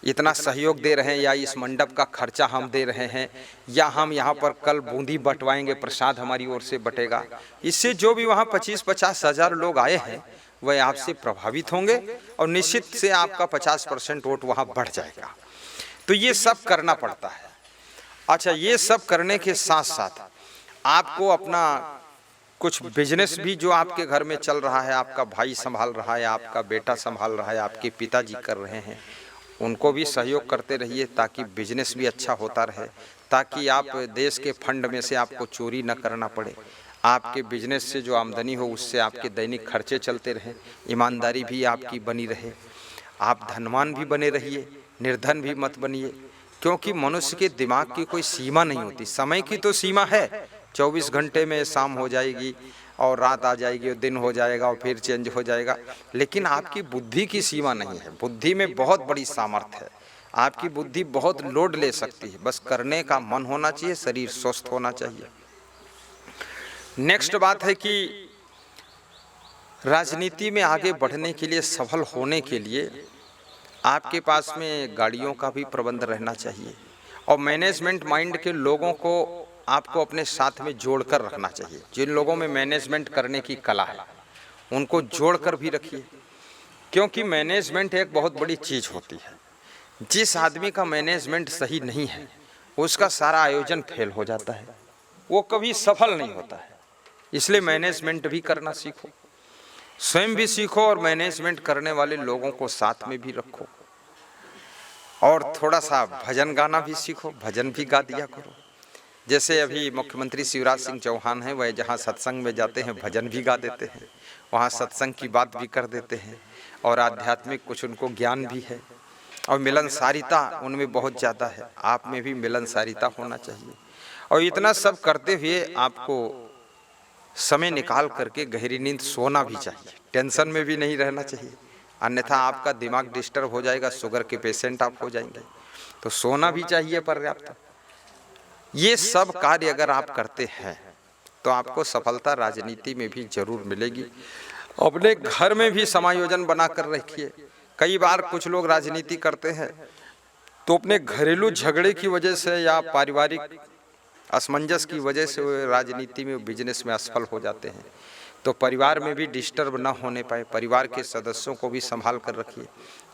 इतना सहयोग दे रहे हैं, या इस मंडप का खर्चा हम दे रहे हैं, या हम यहाँ पर कल बूंदी बंटवाएंगे, प्रसाद हमारी ओर से बटेगा। इससे जो भी वहाँ 25-50 हजार लोग आए हैं वह आपसे प्रभावित होंगे और निश्चित से आपका 50% वोट वहाँ बढ़ जाएगा। तो ये सब करना पड़ता है। अच्छा, ये सब करने के साथ साथ आपको अपना कुछ बिजनेस भी जो आपके घर में चल रहा है, आपका भाई संभाल रहा है, आपका बेटा संभाल रहा है, आपके पिताजी कर रहे हैं, उनको भी सहयोग करते रहिए ताकि बिजनेस भी अच्छा होता रहे, ताकि आप देश के फंड में से आपको चोरी न करना पड़े। आपके बिजनेस से जो आमदनी हो उससे आपके दैनिक खर्चे चलते रहें, ईमानदारी भी आपकी बनी रहे, आप धनवान भी बने रहिए, निर्धन भी मत बनिए। क्योंकि मनुष्य के दिमाग की कोई सीमा नहीं होती। समय की तो सीमा है, 24 घंटे में शाम हो जाएगी और रात आ जाएगी और दिन हो जाएगा और फिर चेंज हो जाएगा, लेकिन आपकी बुद्धि की सीमा नहीं है। बुद्धि में बहुत बड़ी सामर्थ्य है, आपकी बुद्धि बहुत लोड ले सकती है, बस करने का मन होना चाहिए, शरीर स्वस्थ होना चाहिए। नेक्स्ट बात है कि राजनीति में आगे बढ़ने के लिए, सफल होने के लिए आपके पास में गाड़ियों का भी प्रबंध रहना चाहिए और मैनेजमेंट माइंड के लोगों को आपको अपने साथ में जोड़कर रखना चाहिए। जिन लोगों में मैनेजमेंट करने की कला है उनको जोड़कर भी रखिए, क्योंकि मैनेजमेंट एक बहुत बड़ी चीज़ होती है। जिस आदमी का मैनेजमेंट सही नहीं है उसका सारा आयोजन फेल हो जाता है, वो कभी सफल नहीं होता है। इसलिए मैनेजमेंट भी करना सीखो, स्वयं भी सीखो और मैनेजमेंट करने वाले लोगों को साथ में भी रखो। और थोड़ा सा भजन गाना भी सीखो, भजन भी गा दिया करो। जैसे अभी मुख्यमंत्री शिवराज सिंह चौहान हैं, वह जहाँ सत्संग में जाते हैं भजन भी गा देते हैं, वहाँ सत्संग की बात भी कर देते हैं और आध्यात्मिक कुछ उनको ज्ञान भी है और मिलनसारिता उनमें बहुत ज़्यादा है। आप में भी मिलनसारिता होना चाहिए। और इतना सब करते हुए आपको समय निकाल करके गहरी नींद सोना भी चाहिए, टेंशन में भी नहीं रहना चाहिए, अन्यथा आपका दिमाग डिस्टर्ब हो जाएगा, शुगर के पेशेंट आप हो जाएंगे। तो सोना भी चाहिए पर्याप्त। ये सब कार्य अगर आप करते हैं तो आपको सफलता राजनीति में भी जरूर मिलेगी। अपने घर में भी समायोजन बना कर रखिए। कई बार कुछ लोग राजनीति करते हैं तो अपने घरेलू झगड़े की वजह से या पारिवारिक असमंजस की वजह से वो राजनीति में, बिजनेस में असफल हो जाते हैं। तो परिवार में भी डिस्टर्ब ना होने पाए, परिवार के सदस्यों को भी संभाल कर रखिए।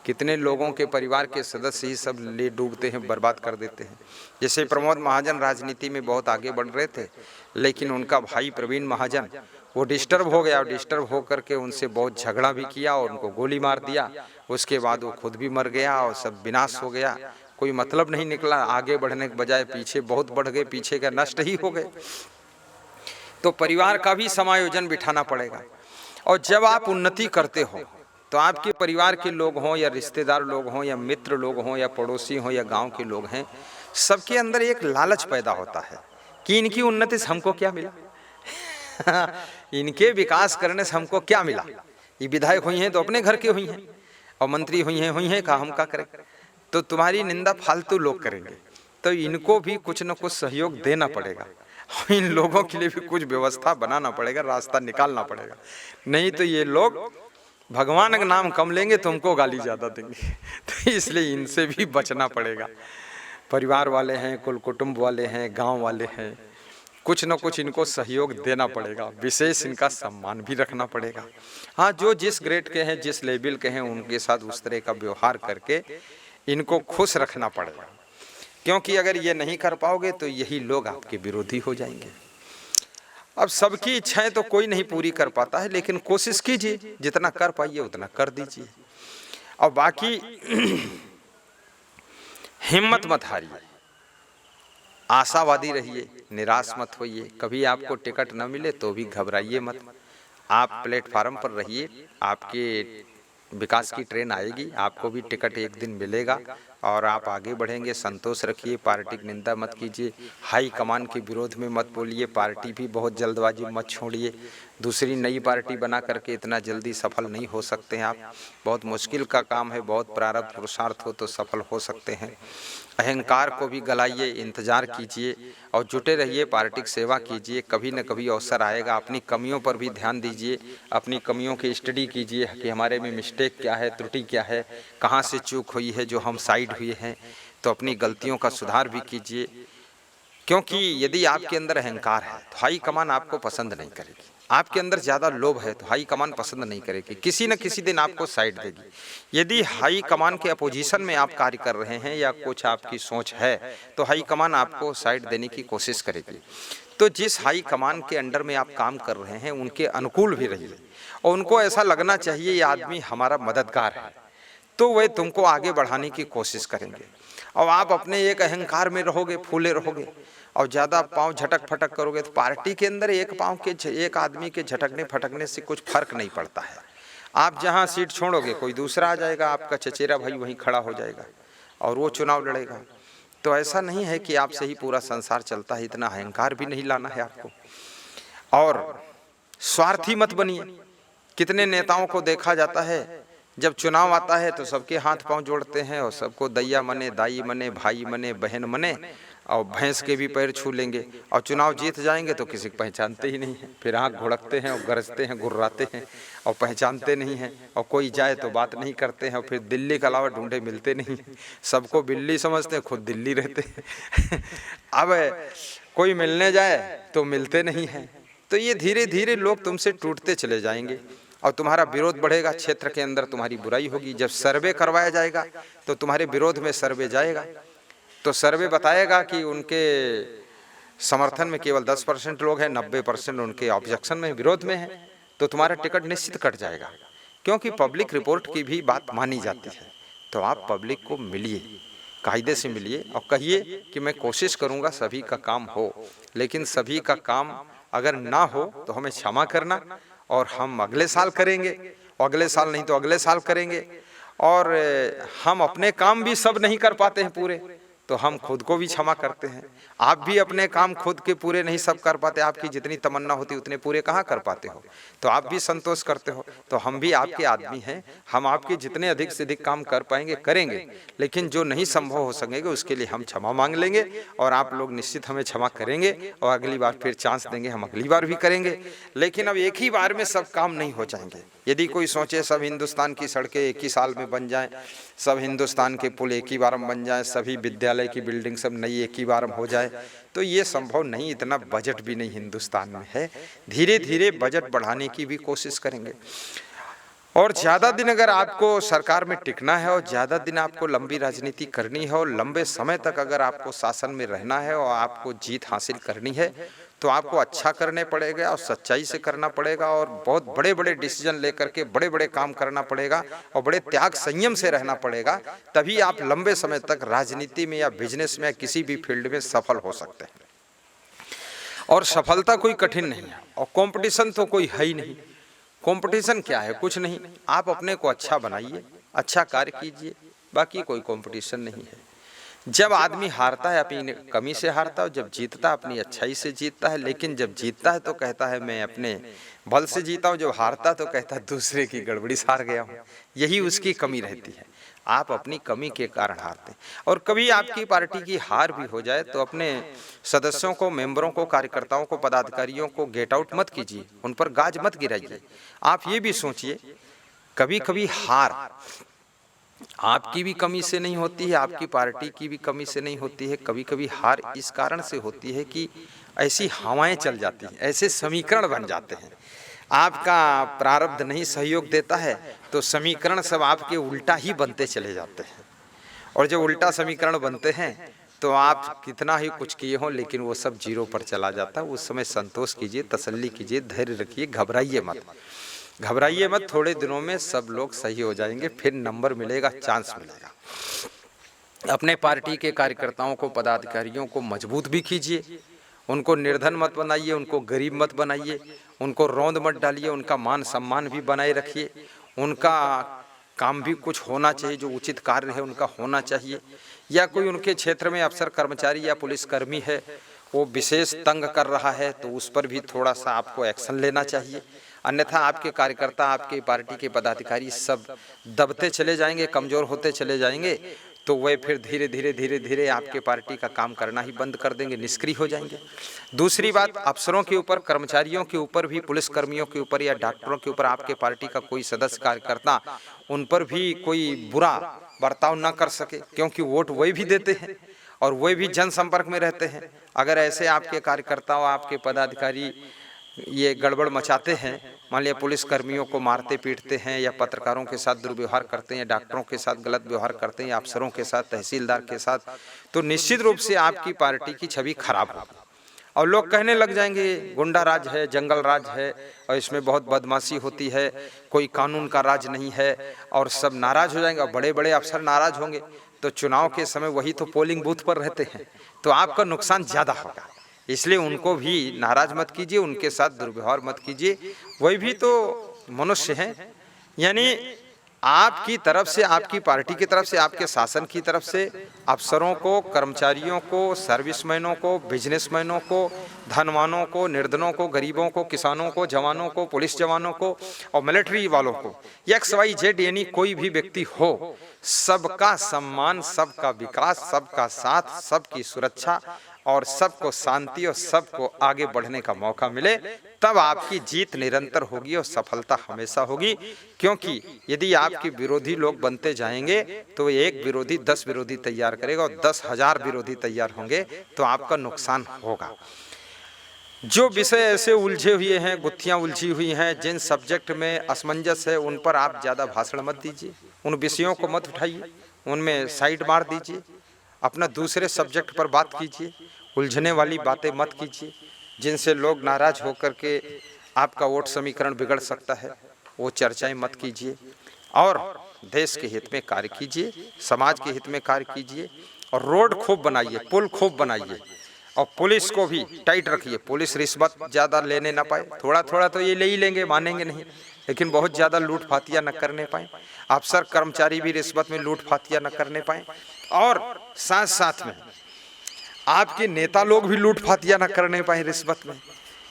कितने लोगों के परिवार के सदस्य ही सब ले डूबते हैं, बर्बाद कर देते हैं। जैसे प्रमोद महाजन राजनीति में बहुत आगे बढ़ रहे थे, लेकिन उनका भाई प्रवीण महाजन वो डिस्टर्ब हो गया, डिस्टर्ब हो करके उनसे बहुत झगड़ा भी किया और उनको गोली मार दिया। उसके बाद वो खुद भी मर गया और सब विनाश हो गया, कोई मतलब नहीं निकला। आगे बढ़ने के बजाय पीछे बहुत बढ़ गए, पीछे का नष्ट ही हो गए। तो परिवार का भी समायोजन बिठाना पड़ेगा। और जब आप उन्नति करते हो तो आपके परिवार के लोग हों या रिश्तेदार लोग हों या मित्र लोग हों या पड़ोसी हों या गांव के लोग हैं, सबके अंदर एक लालच पैदा होता है कि इनकी उन्नति से हमको क्या मिला इनके विकास करने से हमको क्या मिला। ये विधायक हुई हैं तो अपने घर के हुई हैं और मंत्री हुई हैं कहा हम क्या करें। तो तुम्हारी निंदा फालतू लोग करेंगे, तो इनको भी कुछ न कुछ सहयोग देना पड़ेगा। इन लोगों के लिए भी कुछ व्यवस्था बनाना पड़ेगा, रास्ता निकालना पड़ेगा, नहीं तो ये लोग भगवान का नाम कम लेंगे, तुमको गाली ज़्यादा देंगे। तो इसलिए इनसे भी बचना पड़ेगा। परिवार वाले हैं, कुल कुटुंब वाले हैं, गांव वाले हैं, कुछ न कुछ इनको सहयोग देना पड़ेगा, विशेष इनका सम्मान भी रखना पड़ेगा। हाँ, जो जिस ग्रेड के हैं, जिस लेवल के हैं, उनके साथ उस तरह का व्यवहार करके इनको खुश रखना पड़ेगा, क्योंकि अगर ये नहीं कर पाओगे तो यही लोग आपके विरोधी हो जाएंगे। अब सबकी इच्छाएं तो कोई नहीं पूरी कर पाता है, लेकिन कोशिश कीजिए, जितना कर पाइए उतना कर दीजिए। और बाकी हिम्मत मत हारिए, आशावादी रहिए, निराश मत होइए। कभी आपको टिकट न मिले तो भी घबराइए मत, आप प्लेटफार्म पर रहिए, आपके विकास की ट्रेन आएगी, आपको भी टिकट एक दिन मिलेगा और आप आगे बढ़ेंगे। संतोष रखिए, पार्टी की निंदा मत कीजिए, हाई कमान के विरोध में मत बोलिए, पार्टी भी बहुत जल्दबाजी मत छोड़िए। दूसरी नई पार्टी बना करके इतना जल्दी सफल नहीं हो सकते हैं आप, बहुत मुश्किल का काम है, बहुत प्रारब्ध पुरुषार्थ हो तो सफल हो सकते हैं। अहंकार को भी गलाइए, इंतजार कीजिए और जुटे रहिए, पार्टी की सेवा कीजिए। कभी न कभी अवसर आएगा, अपनी कमियों पर भी ध्यान दीजिए, अपनी कमियों की स्टडी कीजिए कि हमारे में मिस्टेक क्या है, त्रुटि क्या है, कहाँ से चूक हुई है जो हम साइड हुए हैं, तो अपनी गलतियों का सुधार भी कीजिए। क्योंकि यदि आपके अंदर अहंकार है तो हाई कमान आपको पसंद नहीं करेगी, आपके अंदर ज़्यादा लोभ है तो हाई कमान पसंद नहीं करेगी, किसी न किसी दिन आपको साइड देगी। यदि हाई कमान के अपोजिशन में आप कार्य कर रहे हैं या कुछ आपकी सोच है तो हाई कमान आपको साइड देने की कोशिश करेगी। तो जिस हाई कमान के अंडर में आप काम कर रहे हैं उनके अनुकूल भी रहिए और उनको ऐसा लगना चाहिए ये आदमी हमारा मददगार है, तो वे तुमको आगे बढ़ाने की कोशिश करेंगे। और आप अपने एक अहंकार में रहोगे, फूले रहोगे और ज़्यादा पाँव झटक फटक करोगे तो पार्टी के अंदर एक आदमी के झटकने फटकने से कुछ फर्क नहीं पड़ता है। आप जहाँ सीट छोड़ोगे कोई दूसरा आ जाएगा, आपका चचेरा भाई वहीं खड़ा हो जाएगा और वो चुनाव लड़ेगा। तो ऐसा नहीं है कि आपसे ही पूरा संसार चलता है, इतना अहंकार भी नहीं लाना है आपको। और स्वार्थी मत बनिए। कितने नेताओं को देखा जाता है, जब चुनाव आता है तो सबके हाथ पांव जोड़ते हैं और सबको दैया मने, दाई मने, भाई मने, बहन मने और भैंस के भी पैर छू लेंगे, और चुनाव जीत जाएंगे तो किसी को पहचानते ही नहीं है, फिर आँख घुड़कते हैं और गरजते हैं, गुर्राते हैं और पहचानते नहीं हैं, और कोई जाए तो बात नहीं करते हैं, और फिर दिल्ली के अलावा ढूंढे मिलते नहीं हैं, सबको बिल्ली समझते हैं, खुद दिल्ली रहते हैं। अब कोई मिलने जाए तो मिलते नहीं हैं। तो ये धीरे धीरे लोग तुमसे टूटते चले जाएंगे और तुम्हारा विरोध बढ़ेगा, क्षेत्र के अंदर तुम्हारी बुराई होगी। जब सर्वे करवाया जाएगा तो तुम्हारे विरोध में सर्वे जाएगा, तो सर्वे बताएगा कि उनके समर्थन में केवल 10% लोग हैं, 90% उनके ऑब्जेक्शन में, विरोध में है, तो तुम्हारा टिकट निश्चित कट जाएगा। क्योंकि पब्लिक रिपोर्ट की भी बात मानी जाती है। तो आप पब्लिक को मिलिए, कायदे से मिलिए और कहिए कि मैं कोशिश करूँगा सभी का काम हो, लेकिन सभी का काम अगर ना हो तो हमें क्षमा करना और हम अगले साल करेंगे, और अगले साल नहीं तो अगले साल करेंगे। और हम अपने काम भी सब नहीं कर पाते हैं पूरे, तो हम खुद को भी क्षमा करते हैं। आप भी अपने काम खुद के पूरे नहीं सब कर पाते, आपकी जितनी तमन्ना होती उतने पूरे कहाँ कर पाते हो, तो आप भी संतोष करते हो। तो हम भी आपके आदमी हैं, हम आपके जितने अधिक से अधिक काम कर पाएंगे करेंगे, लेकिन जो नहीं संभव हो सकेंगे उसके लिए हम क्षमा मांग लेंगे और आप लोग निश्चित हमें क्षमा करेंगे और अगली बार फिर चांस देंगे, हम अगली बार भी करेंगे। लेकिन अब एक ही बार में सब काम नहीं हो जाएंगे। यदि कोई सोचे सब हिंदुस्तान की सड़कें एक ही साल में बन जाएं, सब हिंदुस्तान के पुल एक ही बार में बन जाएं, सभी विद्यालय की बिल्डिंग सब नई एक ही बार में हो जाए, तो ये संभव नहीं, इतना बजट भी नहीं हिंदुस्तान में है। धीरे धीरे बजट बढ़ाने की भी कोशिश करेंगे। और ज़्यादा दिन अगर आपको सरकार में टिकना है और ज़्यादा दिन आपको लंबी राजनीति करनी है और लंबे समय तक अगर आपको शासन में रहना है और आपको जीत हासिल करनी है, तो आपको अच्छा करने पड़ेगा और सच्चाई से करना पड़ेगा और बहुत बड़े बड़े डिसीजन लेकर के बड़े बड़े काम करना पड़ेगा और बड़े त्याग संयम से रहना पड़ेगा। तभी आप लंबे समय तक राजनीति में या बिजनेस में या किसी भी फील्ड में सफल हो सकते हैं। और सफलता कोई कठिन नहीं है और कंपटीशन तो कोई है ही नहीं। कंपटीशन क्या है? कुछ नहीं। आप अपने को अच्छा बनाइए, अच्छा कार्य कीजिए, बाकी कोई कंपटीशन नहीं है। जब आदमी हारता है अपनी कमी से हारता है, जब जीतता है अपनी अच्छाई से जीतता है। लेकिन जब जीतता है तो कहता है मैं अपने बल से जीता हूँ, जब हारता तो कहता है दूसरे की गड़बड़ी से हार गया हूँ। यही उसकी कमी रहती है, आप अपनी कमी के कारण हारते हैं। और कभी आपकी पार्टी की हार भी हो जाए तो अपने सदस्यों को, मेंबरों को, कार्यकर्ताओं को, पदाधिकारियों को गेट आउट मत कीजिए, उन पर गाज मत गिराइए। आप ये भी सोचिए, कभी कभी हार आपकी भी कमी से नहीं होती है, आपकी पार्टी की भी कमी से नहीं होती है। कभी कभी हार इस कारण से होती है कि ऐसी हवाएं चल जाती हैं, ऐसे समीकरण बन जाते हैं, आपका प्रारब्ध नहीं सहयोग देता है तो समीकरण सब आपके उल्टा ही बनते चले जाते हैं। और जब उल्टा समीकरण बनते हैं तो आप कितना ही कुछ किए हों लेकिन वो सब जीरो पर चला जाता है। उस समय संतोष कीजिए, तसल्ली कीजिए, धैर्य रखिए, घबराइए मत, घबराइए मत। थोड़े दिनों में सब लोग सही हो जाएंगे, फिर नंबर मिलेगा, चांस मिलेगा। अपने पार्टी के कार्यकर्ताओं को, पदाधिकारियों को मजबूत भी कीजिए, उनको निर्धन मत बनाइए, उनको गरीब मत बनाइए, उनको रौंद मत डालिए, उनका मान सम्मान भी बनाए रखिए। उनका काम भी कुछ होना चाहिए, जो उचित कार्य है उनका होना चाहिए। या कोई उनके क्षेत्र में अफसर, कर्मचारी या पुलिसकर्मी है वो विशेष तंग कर रहा है तो उस पर भी थोड़ा सा आपको एक्शन लेना चाहिए। अन्यथा आपके कार्यकर्ता, आपके पार्टी के पदाधिकारी सब दबते चले जाएंगे, कमजोर होते चले जाएंगे, तो वे फिर धीरे धीरे धीरे धीरे आपके पार्टी का काम करना ही बंद कर देंगे, निष्क्रिय हो जाएंगे। दूसरी बात, अफसरों के ऊपर, कर्मचारियों के ऊपर भी, पुलिसकर्मियों के ऊपर या डॉक्टरों के ऊपर आपके पार्टी का कोई सदस्य, कार्यकर्ता, उन पर भी कोई बुरा बर्ताव न कर सके, क्योंकि वोट वही भी देते हैं और वही भी जनसंपर्क में रहते हैं। अगर ऐसे आपके कार्यकर्ताओं, आपके पदाधिकारी ये गड़बड़ मचाते हैं, मान लिया पुलिस कर्मियों को मारते पीटते हैं या पत्रकारों के साथ दुर्व्यवहार करते हैं, डॉक्टरों के साथ गलत व्यवहार करते हैं या अफसरों के साथ, तहसीलदार के साथ, तो निश्चित रूप से आपकी पार्टी की छवि खराब होगी और लोग कहने लग जाएंगे गुंडा राज है, जंगल राज है और इसमें बहुत बदमाशी होती है, कोई कानून का राज नहीं है, और सब नाराज हो जाएंगे। बड़े बड़े अफसर नाराज होंगे तो चुनाव के समय वही तो पोलिंग बूथ पर रहते हैं, तो आपका नुकसान ज़्यादा होगा। इसलिए उनको भी नाराज मत कीजिए, उनके साथ दुर्व्यवहार मत कीजिए, वही भी तो मनुष्य हैं। यानी आपकी तरफ से, आपकी पार्टी की तरफ से, आपके शासन की तरफ से अफसरों को, कर्मचारियों को, सर्विसमैनों को, बिजनेसमैनों को, धनवानों को, निर्धनों को, गरीबों को, किसानों को, जवानों को, पुलिस जवानों को और मिलिट्री वालों को, XYZ यानी कोई भी व्यक्ति हो, सबका सम्मान, सबका विकास, सबका साथ, सबकी सुरक्षा और सबको शांति और सबको आगे बढ़ने का मौका मिले, तब आपकी जीत निरंतर होगी और सफलता हमेशा होगी। क्योंकि यदि आपके विरोधी लोग बनते जाएंगे तो एक विरोधी 10 विरोधी तैयार करेगा और 10,000 विरोधी तैयार होंगे तो आपका नुकसान होगा। जो विषय ऐसे उलझे हुए हैं, गुत्थियां उलझी हुई हैं, जिन सब्जेक्ट में असमंजस है, उन पर आप ज़्यादा भाषण मत दीजिए, उन विषयों को मत उठाइए, उनमें साइड मार दीजिए, अपना दूसरे सब्जेक्ट पर बात कीजिए। उलझने वाली बातें मत कीजिए जिनसे लोग नाराज होकर के आपका वोट समीकरण बिगड़ सकता है, वो चर्चाएं मत कीजिए। और देश के हित में कार्य कीजिए, समाज के हित में कार्य कीजिए और रोड खूब बनाइए, पुल खूब बनाइए और पुलिस को भी टाइट रखिए। पुलिस रिश्वत ज़्यादा लेने ना पाए, थोड़ा थोड़ा तो ये ले ही लेंगे, मानेंगे नहीं, लेकिन बहुत ज़्यादा लूट फातिया न करने पाए। अफसर कर्मचारी भी रिश्वत में लूट फातिया न करने पाए और साथ साथ में आपके नेता लोग भी लूट फातिया न करने पाए रिश्वत में।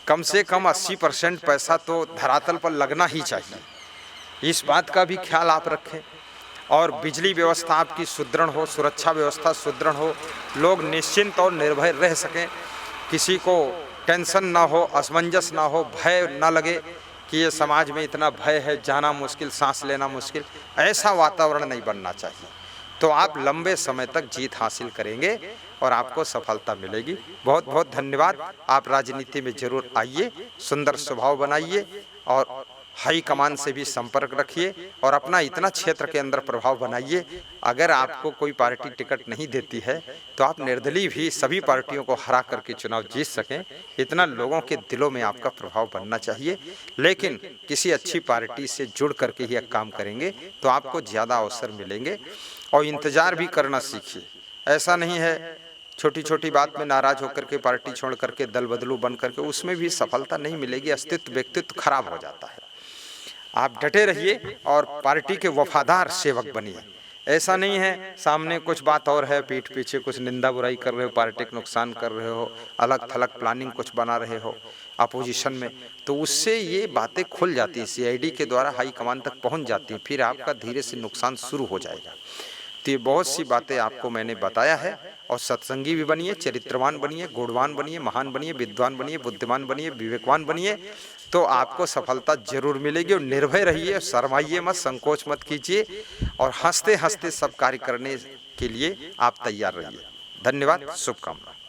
कम से कम 80% पैसा तो धरातल पर लगना ही चाहिए, इस बात का भी ख्याल आप रखें। और बिजली व्यवस्था आपकी सुदृढ़ हो, सुरक्षा व्यवस्था सुदृढ़ हो, लोग निश्चिंत और निर्भय रह सकें, किसी को टेंशन ना हो, असमंजस ना हो, भय ना लगे कि ये समाज में इतना भय है, जाना मुश्किल, सांस लेना मुश्किल, ऐसा वातावरण नहीं बनना चाहिए। तो आप लंबे समय तक जीत हासिल करेंगे और आपको सफलता मिलेगी। बहुत बहुत धन्यवाद। आप राजनीति में जरूर आइए, सुंदर स्वभाव बनाइए और हाई कमान से भी संपर्क रखिए और अपना इतना क्षेत्र के अंदर प्रभाव बनाइए। अगर आपको कोई पार्टी टिकट नहीं देती है तो आप निर्दलीय भी सभी पार्टियों को हरा करके चुनाव जीत सकें, इतना लोगों के दिलों में आपका प्रभाव बनना चाहिए। लेकिन किसी अच्छी पार्टी से जुड़ करके ही काम करेंगे तो आपको ज़्यादा अवसर मिलेंगे। और इंतज़ार भी करना सीखिए, ऐसा नहीं है छोटी छोटी बात में नाराज होकर के पार्टी छोड़ करके दल बदलू बन करके, उसमें भी सफलता नहीं मिलेगी, अस्तित्व व्यक्तित्व खराब हो जाता है। आप डटे रहिए और पार्टी के वफादार सेवक बनिए। ऐसा नहीं है सामने कुछ बात और है, पीठ पीछे कुछ निंदा बुराई कर रहे हो, पार्टी को नुकसान कर रहे हो, अलग थलग प्लानिंग कुछ बना रहे हो अपोजिशन में, तो उससे ये बातें खुल जाती हैं, सीआईडी के द्वारा हाई कमान तक पहुंच जाती हैं, फिर आपका धीरे से नुकसान शुरू हो जाएगा। तो ये बहुत सी बातें आपको मैंने बताया है। और सत्संगी भी बनिए, चरित्रवान बनिए, गुणवान बनिए, महान बनिए, विद्वान बनिए, बुद्धिमान बनिए, विवेकवान बनिए, तो आपको सफलता जरूर मिलेगी। और निर्भय रहिए, शर्माइए मत, संकोच मत कीजिए, और हंसते हंसते सब कार्य करने के लिए आप तैयार रहिए। धन्यवाद, शुभकामनाएं।